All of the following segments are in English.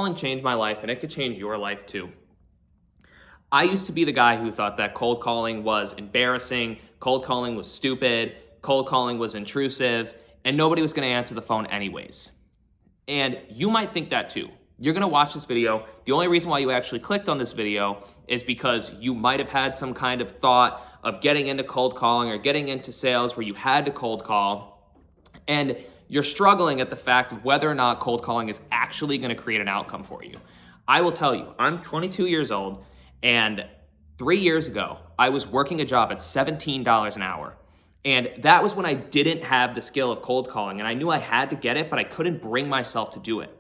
Calling changed my life, and it could change your life too. I used to be the guy who thought that cold calling was embarrassing, cold calling was stupid, cold calling was intrusive, and nobody was going to answer the phone anyways. And you might think that too. You're going to watch this video. The only reason why you actually clicked on this video is because you might have had some kind of thought of getting into cold calling or getting into sales where you had to cold call, and you're struggling at the fact of whether or not cold calling is actually going to create an outcome for you. I will tell you, I'm 22 years old, and 3 years ago, I was working a job at $17 an hour. And that was when I didn't have the skill of cold calling, and I knew I had to get it, but I couldn't bring myself to do it.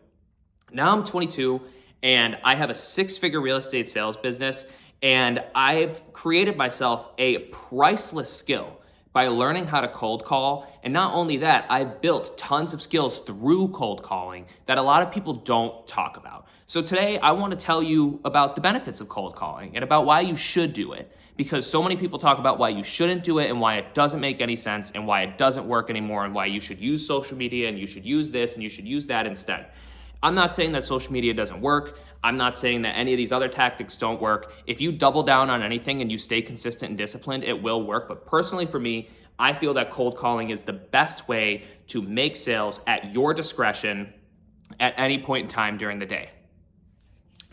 Now I'm 22, and I have a 6-figure real estate sales business, and I've created myself a priceless skill by learning how to cold call. And not only that, I've built tons of skills through cold calling that a lot of people don't talk about. So today I want to tell you about the benefits of cold calling and about why you should do it, because so many people talk about why you shouldn't do it and why it doesn't make any sense and why it doesn't work anymore and why you should use social media and you should use this and you should use that instead. I'm not saying that social media doesn't work. I'm not saying that any of these other tactics don't work. If you double down on anything and you stay consistent and disciplined, it will work. But personally for me, I feel that cold calling is the best way to make sales at your discretion at any point in time during the day.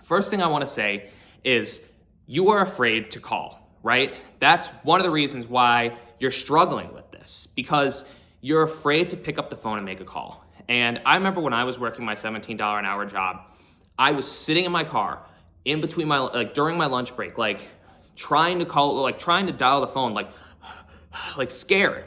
First thing I want to say is you are afraid to call, right? That's one of the reasons why you're struggling with this, because you're afraid to pick up the phone and make a call. And I remember when I was working my $17 an hour job, I was sitting in my car in between during my lunch break, trying to dial the phone, scared,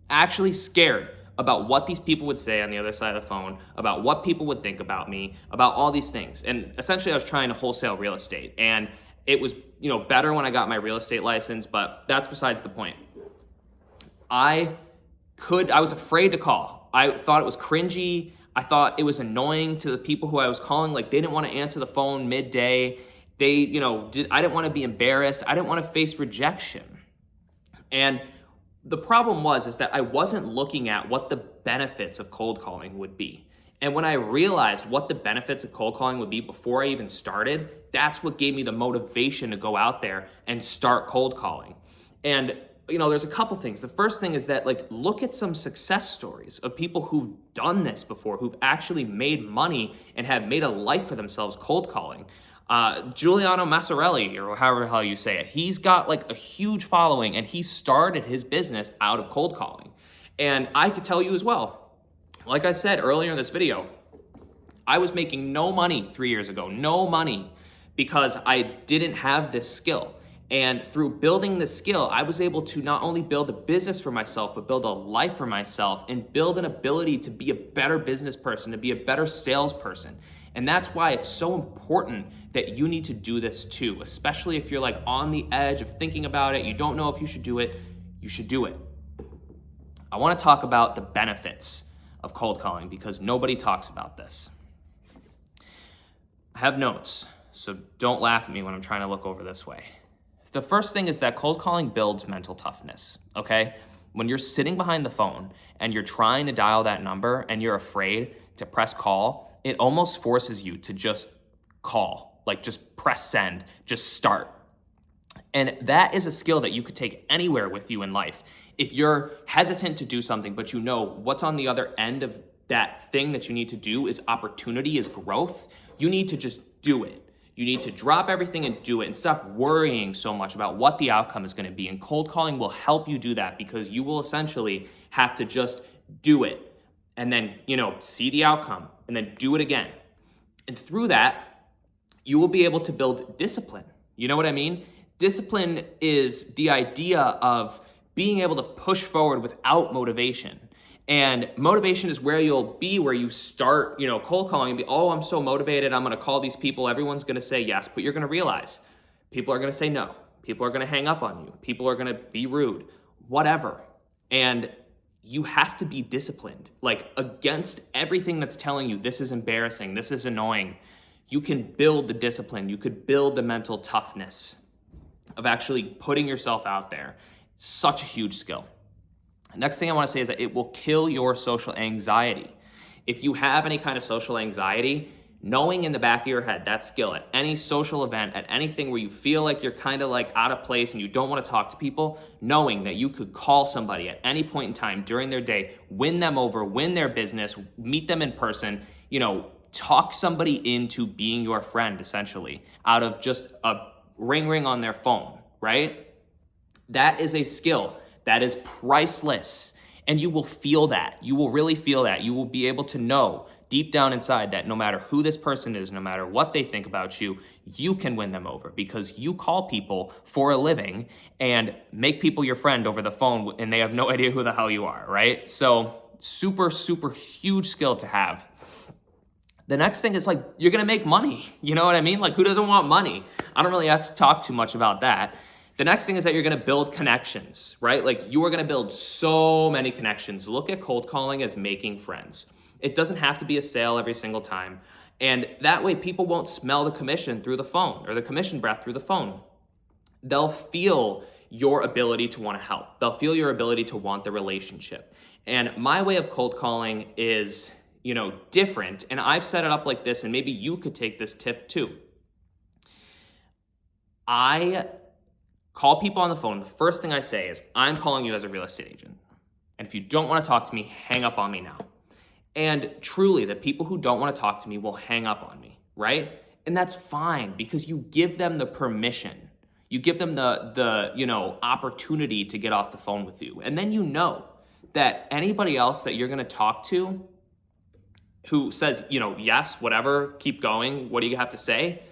actually scared about what these people would say on the other side of the phone, about what people would think about me, about all these things. And essentially I was trying to wholesale real estate, and it was, better when I got my real estate license, but that's besides the point. I was afraid to call. I thought it was cringy. I thought it was annoying to the people who I was calling. They didn't want to answer the phone midday. I didn't want to be embarrassed. I didn't want to face rejection. And the problem is that I wasn't looking at what the benefits of cold calling would be. And when I realized what the benefits of cold calling would be before I even started, that's what gave me the motivation to go out there and start cold calling. And there's a couple things. The first thing is that look at some success stories of people who've done this before, who've actually made money and have made a life for themselves cold calling. Giuliano Massarelli, or however the hell you say it, he's got a huge following, and he started his business out of cold calling. And I could tell you as well, like I said earlier in this video, I was making no money 3 years ago, no money, because I didn't have this skill. And through building this skill, I was able to not only build a business for myself, but build a life for myself and build an ability to be a better business person, to be a better salesperson. And that's why it's so important that you need to do this too, especially if you're on the edge of thinking about it, you don't know if you should do it, you should do it. I want to talk about the benefits of cold calling because nobody talks about this. I have notes, so don't laugh at me when I'm trying to look over this way. The first thing is that cold calling builds mental toughness, okay? When you're sitting behind the phone and you're trying to dial that number and you're afraid to press call, it almost forces you to just call, just press send, just start. And that is a skill that you could take anywhere with you in life. If you're hesitant to do something, but what's on the other end of that thing that you need to do is opportunity, is growth, you need to just do it. You need to drop everything and do it and stop worrying so much about what the outcome is going to be. And cold calling will help you do that because you will essentially have to just do it and then, see the outcome and then do it again. And through that, you will be able to build discipline. You know what I mean? Discipline is the idea of being able to push forward without motivation. And motivation is where you'll be, where you start, cold calling and be, oh, I'm so motivated, I'm going to call these people. Everyone's going to say yes, but you're going to realize people are going to say no. People are going to hang up on you. People are going to be rude, whatever. And you have to be disciplined, against everything that's telling you this is embarrassing, this is annoying. You can build the discipline. You could build the mental toughness of actually putting yourself out there. Such a huge skill. Next thing I want to say is that it will kill your social anxiety. If you have any kind of social anxiety, Knowing in the back of your head that skill at any social event, at anything where you feel like you're kind of like out of place and you don't want to talk to people, knowing that you could call somebody at any point in time during their day, win them over, win their business, meet them in person, talk somebody into being your friend, essentially, out of just a ring on their phone, right? That is a skill that is priceless. And you will feel that. You will really feel that. You will be able to know deep down inside that no matter who this person is, no matter what they think about you, you can win them over because you call people for a living and make people your friend over the phone and they have no idea who the hell you are, right? So super, super huge skill to have. The next thing is like, you're gonna make money. You know what I mean? Like, who doesn't want money? I don't really have to talk too much about that. The next thing is that you're gonna build connections, right? Like, you are gonna build so many connections. Look at cold calling as making friends. It doesn't have to be a sale every single time. And that way people won't smell the commission through the phone or the commission breath through the phone. They'll feel your ability to wanna help. They'll feel your ability to want the relationship. And my way of cold calling is, different. And I've set it up like this, and maybe you could take this tip too. I call people on the phone. The first thing I say is, I'm calling you as a real estate agent. And if you don't want to talk to me, hang up on me now. And truly, the people who don't want to talk to me will hang up on me, right? And that's fine because you give them the permission. You give them the opportunity to get off the phone with you. And then you know that anybody else that you're going to talk to who says, yes, whatever, keep going, what do you have to say?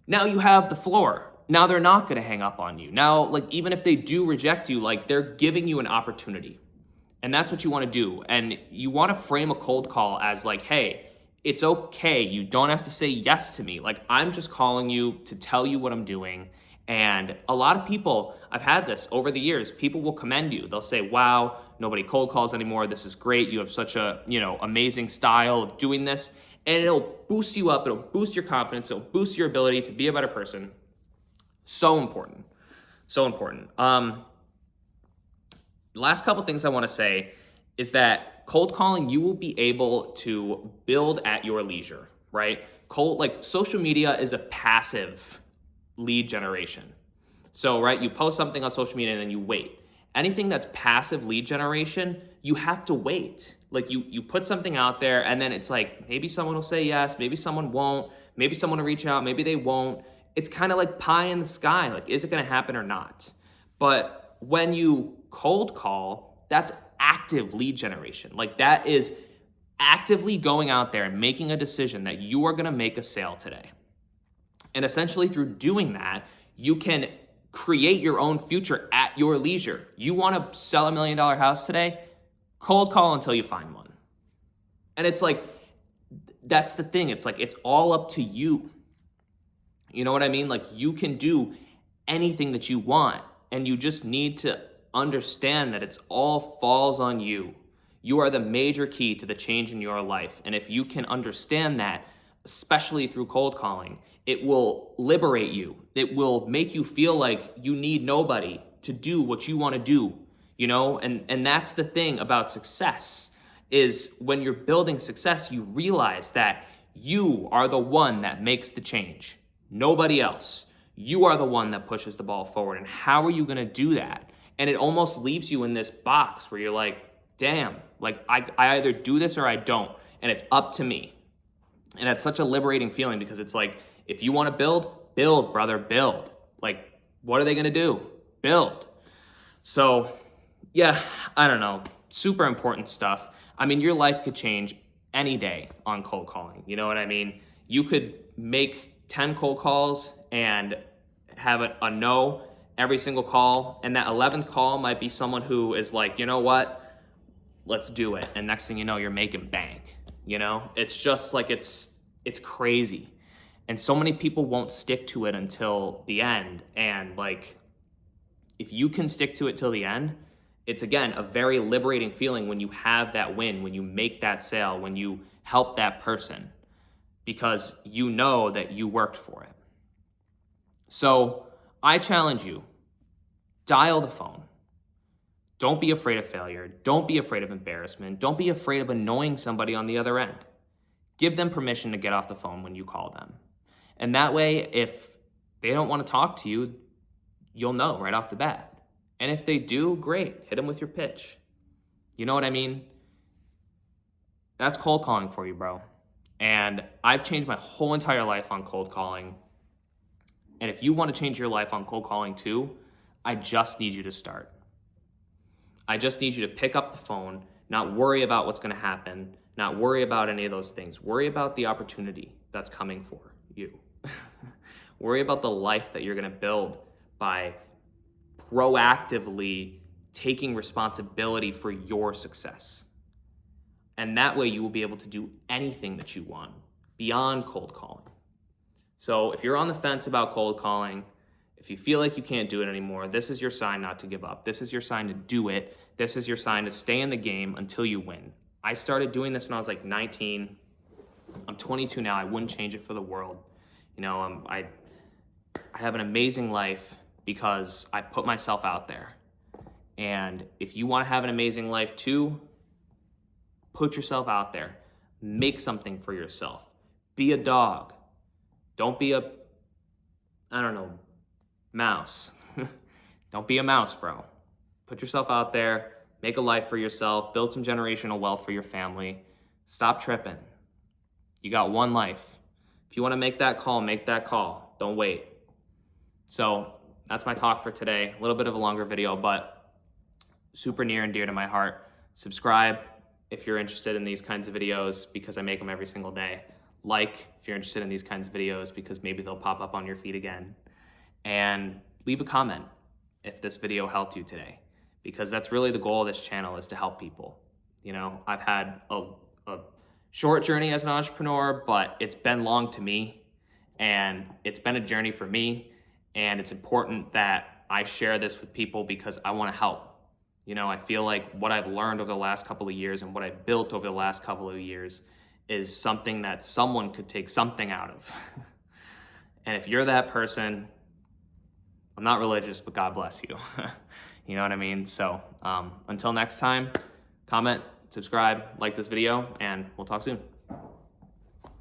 Now you have the floor. Now they're not going to hang up on you. Now, like, even if they do reject you, like, they're giving you an opportunity. And that's what you want to do. And you want to frame a cold call as like, hey, it's okay. You don't have to say yes to me. Like, I'm just calling you to tell you what I'm doing. And a lot of people, I've had this over the years, people will commend you. They'll say, wow, nobody cold calls anymore. This is great. You have such a, amazing style of doing this. And it'll boost you up. It'll boost your confidence. It'll boost your ability to be a better person. So important. So important. The last couple things I want to say is that cold calling, you will be able to build at your leisure, right? Social media is a passive lead generation. So, right, you post something on social media and then you wait. Anything that's passive lead generation, you have to wait. Like, you put something out there and then it's like, maybe someone will say yes, maybe someone won't, maybe someone will reach out, maybe they won't. It's kind of like pie in the sky. Like, is it going to happen or not? But when you cold call, that's active lead generation. Like, that is actively going out there and making a decision that you are going to make a sale today. And essentially through doing that, you can create your own future at your leisure. You want to sell $1 million house today? Cold call until you find one. And it's like, that's the thing. It's like, it's all up to you. You know what I mean? Like, you can do anything that you want, and you just need to understand that it's all falls on you. You are the major key to the change in your life. And if you can understand that, especially through cold calling, it will liberate you. It will make you feel like you need nobody to do what you want to do, And that's the thing about success is when you're building success, you realize that you are the one that makes the change. Nobody else. You are the one that pushes the ball forward. And how are you going to do that? And it almost leaves you in this box where you're like, damn, like I either do this or I don't. And it's up to me. And it's such a liberating feeling because it's like, if you want to build, brother, build. Like, what are they going to do? Build. So, yeah, I don't know. Super important stuff. I mean, your life could change any day on cold calling. You know what I mean? You could make 10 cold calls and have a no every single call. And that 11th call might be someone who is like, you know what? Let's do it. And next thing you know, you're making bank. It's just like, it's crazy. And so many people won't stick to it until the end. And like, if you can stick to it till the end, it's again, a very liberating feeling when you have that win, when you make that sale, when you help that person, because you know that you worked for it. So I challenge you, dial the phone. Don't be afraid of failure. Don't be afraid of embarrassment. Don't be afraid of annoying somebody on the other end. Give them permission to get off the phone when you call them. And that way, if they don't want to talk to you, you'll know right off the bat. And if they do, great, hit them with your pitch. You know what I mean? That's cold calling for you, bro. And I've changed my whole entire life on cold calling. And if you want to change your life on cold calling too, I just need you to start. I just need you to pick up the phone, not worry about what's going to happen, not worry about any of those things. Worry about the opportunity that's coming for you. Worry about the life that you're going to build by proactively taking responsibility for your success. And that way you will be able to do anything that you want beyond cold calling. So if you're on the fence about cold calling, if you feel like you can't do it anymore, this is your sign not to give up. This is your sign to do it. This is your sign to stay in the game until you win. I started doing this when I was like 19. I'm 22 now. I wouldn't change it for the world. You know, I have an amazing life because I put myself out there. And if you want to have an amazing life too, put yourself out there. Make something for yourself. Be a dog. Don't be a, mouse. Don't be a mouse, bro. Put yourself out there. Make a life for yourself. Build some generational wealth for your family. Stop tripping. You got one life. If you want to make that call, make that call. Don't wait. So that's my talk for today. A little bit of a longer video, but super near and dear to my heart. Subscribe if you're interested in these kinds of videos because I make them every single day. Like if you're interested in these kinds of videos because maybe they'll pop up on your feed again. And leave a comment if this video helped you today, because that's really the goal of this channel, is to help people. You know, I've had a short journey as an entrepreneur, but it's been long to me, and it's been a journey for me, and it's important that I share this with people because I want to help. You know, I feel like what I've learned over the last couple of years and what I've built over the last couple of years is something that someone could take something out of. And if you're that person, I'm not religious, but God bless you. You know what I mean? So until next time, comment, subscribe, like this video, and we'll talk soon.